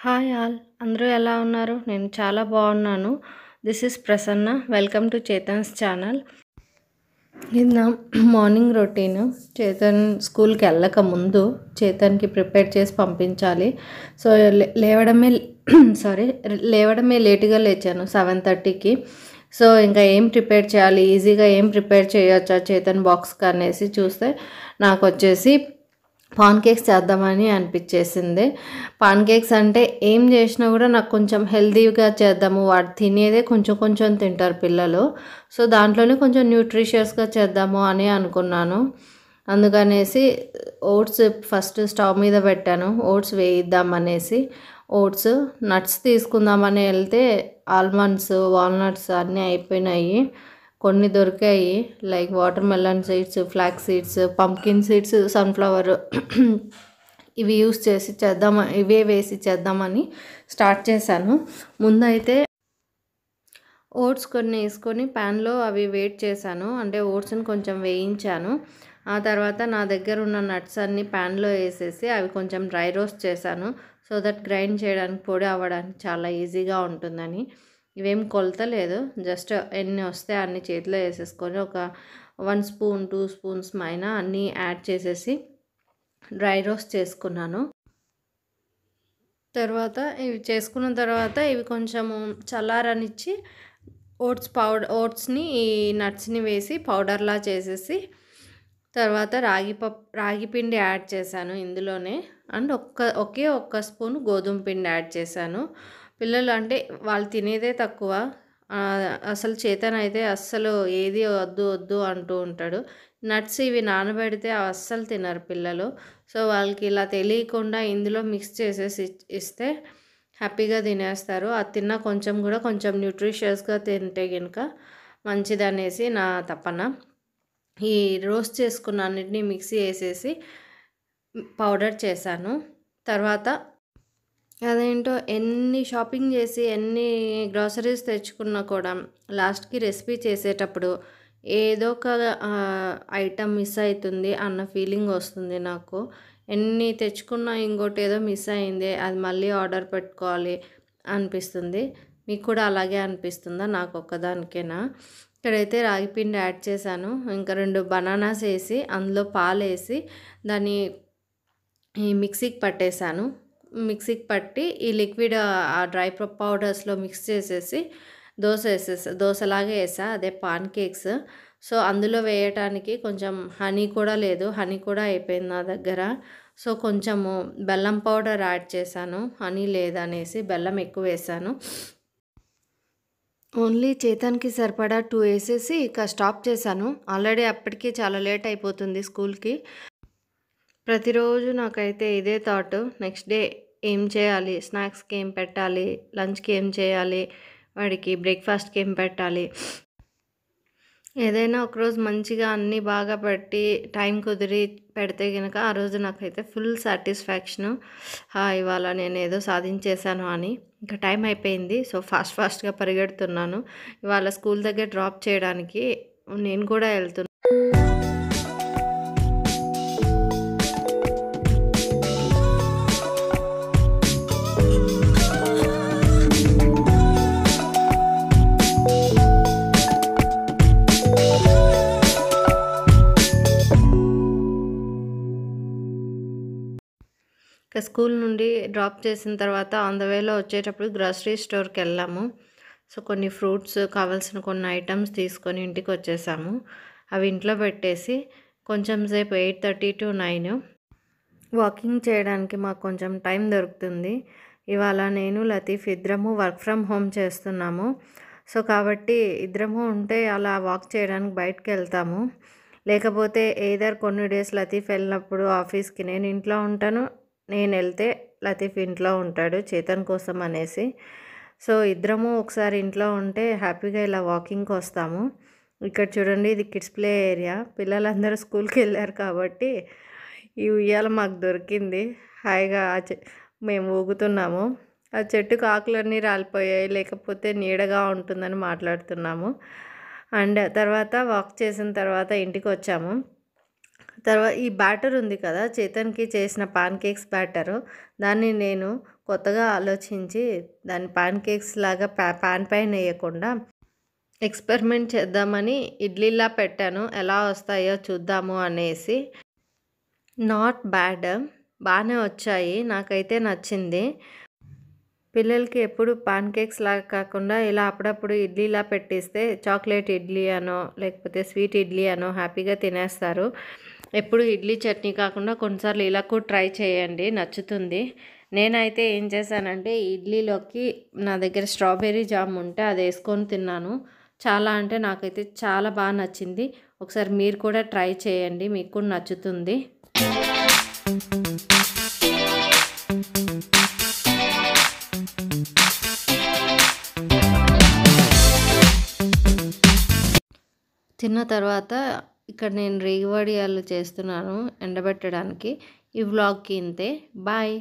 Hi all అందరూ ఎలా ఉన్నారు? నేను చాలా బాగున్నాను. This is Prasanna. Welcome to Chetan's channel. ఇది నా మార్నింగ్ రొటీన్. చేతన్ స్కూల్కి వెళ్ళక ముందు చేతన్కి ప్రిపేర్ చేసి పంపించాలి. సో లేవడమే లేవడమే లేటుగా లేచాను 7:30కి. సో ఇంకా ఏం ప్రిపేర్ చేయాలి, ఈజీగా ఏం ప్రిపేర్ చేయొచ్చా చేతన్ బాక్స్కి అనేసి చూస్తే నాకు వచ్చేసి పాన్ కేక్స్ చేద్దామని అనిపించేసింది. పాన్ కేక్స్ అంటే ఏం చేసినా కూడా నాకు కొంచెం హెల్తీగా చేద్దాము, వాడు తినేదే కొంచెం కొంచెం తింటారు పిల్లలు. సో దాంట్లోనే కొంచెం న్యూట్రిషియస్గా చేద్దాము అని అనుకున్నాను. అందుకనేసి ఓట్స్ ఫస్ట్ స్టవ్ మీద పెట్టాను, ఓట్స్ వేయిద్దామనేసి. ఓట్స్ నట్స్ తీసుకుందామని వెళ్తే ఆల్మండ్స్, వాల్నట్స్ అన్నీ అయిపోయినాయి. కొన్ని దొరికాయి, like water melon seeds, flax seeds, pumpkin seeds, sunflower ఇవి యూస్ చేసి ఇవే వేసి చేద్దామని స్టార్ట్ చేశాను. ముందైతే ఓట్స్ కొన్ని వేసుకొని ప్యాన్లో అవి వేట్ చేశాను, అంటే ఓట్స్ని కొంచెం వేయించాను. ఆ తర్వాత నా దగ్గర ఉన్న నట్స్ అన్నీ ప్యాన్లో వేసేసి అవి కొంచెం డ్రై రోస్ట్ చేశాను. సో దట్ గ్రైండ్ చేయడానికి, పొడి అవ్వడానికి చాలా ఈజీగా ఉంటుందని. ఇవేం కొలత లేదు, జస్ట్ ఎన్ని వస్తే అన్ని చేతిలో వేసేసుకొని ఒక 1 స్పూన్ 2 స్పూన్స్ పైన అన్నీ యాడ్ చేసేసి డ్రై రోస్ట్ చేసుకున్నాను. తర్వాత ఇవి చేసుకున్న తర్వాత ఇవి కొంచెము చల్లారనిచ్చి ఓట్స్ని ఈ నట్స్ని వేసి పౌడర్లా చేసేసి తర్వాత రాగి పిండి యాడ్ చేశాను ఇందులోనే. అండ్ ఒకే ఒక్క స్పూన్ గోధుమ పిండి యాడ్ చేశాను. పిల్లలు అంటే వాళ్ళు తినేదే తక్కువ. అసలు చేతన్ అయితే అస్సలు ఏది వద్దు వద్దు అంటూ ఉంటాడు. నట్స్ ఇవి నానబెడితే అస్సలు తినరు పిల్లలు. సో వాళ్ళకి ఇలా తెలియకుండా ఇందులో మిక్స్ చేసేసి ఇస్తే హ్యాపీగా తినేస్తారు. అది తిన్నా కొంచెం కూడా కొంచెం న్యూట్రిషియస్గా తింటే కనుక మంచిదనేసి నా తపన. ఈ రోస్ట్ చేసుకున్న అన్నిటినీ మిక్సీ వేసేసి పౌడర్ చేశాను. తర్వాత అదేంటో ఎన్ని షాపింగ్ చేసి ఎన్ని గ్రాసరీస్ తెచ్చుకున్నా కూడా లాస్ట్కి రెసిపీ చేసేటప్పుడు ఏదో ఒక ఐటమ్ మిస్ అవుతుంది అన్న ఫీలింగ్ వస్తుంది నాకు. ఎన్ని తెచ్చుకున్నా ఇంకోటి ఏదో మిస్ అయింది, అది మళ్ళీ ఆర్డర్ పెట్టుకోవాలి అనిపిస్తుంది. మీకు కూడా అలాగే అనిపిస్తుందా? నాకు ఒక్కదానికేనా? ఇక్కడైతే రాగిపిండి యాడ్ చేశాను. ఇంకా 2 బనానాస్ వేసి అందులో పాలు వేసి దాన్ని ఈ మిక్సీకి పట్టేశాను. మిక్సీకి పట్టి ఈ లిక్విడ్ ఆ డ్రై పౌడర్స్లో మిక్స్ చేసేసి దోశలాగే వేసా, అదే పాన్ కేక్స్. సో అందులో వేయటానికి కొంచెం హనీ కూడా లేదు, హనీ కూడా అయిపోయింది నా దగ్గర. సో కొంచెము బెల్లం పౌడర్ యాడ్ చేశాను, హనీ లేదనేసి బెల్లం ఎక్కువ వేసాను. ఓన్లీ చేతన్కి సరిపడా 2 వేసేసి ఇక స్టాప్ చేశాను. ఆల్రెడీ అప్పటికి చాలా లేట్ అయిపోతుంది స్కూల్కి. ప్రతిరోజు నాకైతే ఇదే థాట్, నెక్స్ట్ డే ఏం చేయాలి, స్నాక్స్కి ఏం పెట్టాలి, లంచ్కి ఏం చేయాలి, వాడికి బ్రేక్ఫాస్ట్కి ఏం పెట్టాలి. ఏదైనా ఒకరోజు మంచిగా అన్నీ బాగా పెట్టి టైం కుదిరి పెడితే కనుక ఆ రోజు నాకైతే ఫుల్ సాటిస్ఫాక్షను. ఇవాళ నేను ఏదో సాధించేశాను అని. ఇంకా టైం అయిపోయింది, సో ఫాస్ట్గా పరిగెడుతున్నాను. ఇవాళ స్కూల్ దగ్గర డ్రాప్ చేయడానికి నేను కూడా వెళ్తున్నాను. ఇక స్కూల్ నుండి డ్రాప్ చేసిన తర్వాత ఆన్ ద వేలో వచ్చేటప్పుడు గ్రాసరీ స్టోర్కి వెళ్ళాము. సో కొన్ని ఫ్రూట్స్, కావాల్సిన కొన్ని ఐటమ్స్ తీసుకొని ఇంటికి వచ్చేసాము. అవి ఇంట్లో పెట్టేసి కొంచెం సేపు 8:30 to 9 వాకింగ్ చేయడానికి మాకు కొంచెం టైం దొరుకుతుంది. ఇవాళ నేను లతీఫ్ ఇద్దరము వర్క్ ఫ్రమ్ హోమ్ చేస్తున్నాము. సో కాబట్టి ఇద్దరము ఉంటే అలా వాక్ చేయడానికి బయటకు వెళ్తాము. లేకపోతే ఏదర్ కొన్ని డేస్ లతీఫ్ వెళ్ళినప్పుడు ఆఫీస్కి నేను ఇంట్లో ఉంటాను, నేను వెళ్తే లతీఫ్ ఇంట్లో ఉంటాడు చేతన్ కోసం అనేసి. సో ఇద్దరము ఒకసారి ఇంట్లో ఉంటే హ్యాపీగా ఇలా వాకింగ్కి వస్తాము. ఇక్కడ చూడండి, ఇది కిడ్స్ ప్లే ఏరియా. పిల్లలందరూ స్కూల్కి వెళ్ళారు కాబట్టి ఈ ఉయ్యాల మాకు దొరికింది. హాయిగా మేము ఊగుతున్నాము. ఆ చెట్టుకు ఆకులన్నీ రాలిపోయాయి, లేకపోతే నీడగా ఉంటుందని మాట్లాడుతున్నాము. అండ్ తర్వాత వాక్ చేసిన తర్వాత ఇంటికి వచ్చాము. ఈ బ్యాటర్ ఉంది కదా, చేతన్‌కి చేసిన పాన్ కేక్స్ బ్యాటరు. దాన్ని నేను కొత్తగా ఆలోచించి దాన్ని పాన్ కేక్స్ లాగా పాన్ పైన ఎయకుండా ఎక్స్‌పెరిమెంట్ చేద్దామని ఇడ్లీలా పెట్టాను. ఎలా వస్తాయో చూద్దాము అనేసి. Not bad. బానే వచ్చాయి. నాకైతే నచ్చింది. పిల్లలకి ఎప్పుడు పాన్ కేక్స్ లాగా కాకుండా ఇలా అప్పుడప్పుడు ఇడ్లీలా పెట్టిస్తే చాక్లెట్ ఇడ్లీ అనో, లేకపోతే స్వీట్ ఇడ్లీ అనో హ్యాపీగా తినేస్తారు. ఎప్పుడు ఇడ్లీ చట్నీ కాకుండా కొన్నిసార్లు ఇలా కూడా ట్రై చేయండి, నచ్చుతుంది. నేనైతే ఏం చేశానంటే ఇడ్లీలోకి నా దగ్గర స్ట్రాబెర్రీ జామ్ ఉంటే అది వేసుకొని తిన్నాను. చాలా అంటే నాకైతే చాలా బాగా నచ్చింది. ఒకసారి మీరు కూడా ట్రై చేయండి, మీకు కూడా నచ్చుతుంది. తిన్న తర్వాత ఇక్కడ నేను రేగి వడియాలు చేస్తున్నాను ఎండబెట్టడానికి. ఈ వ్లాగ్‌కి ఇంతే. బాయ్.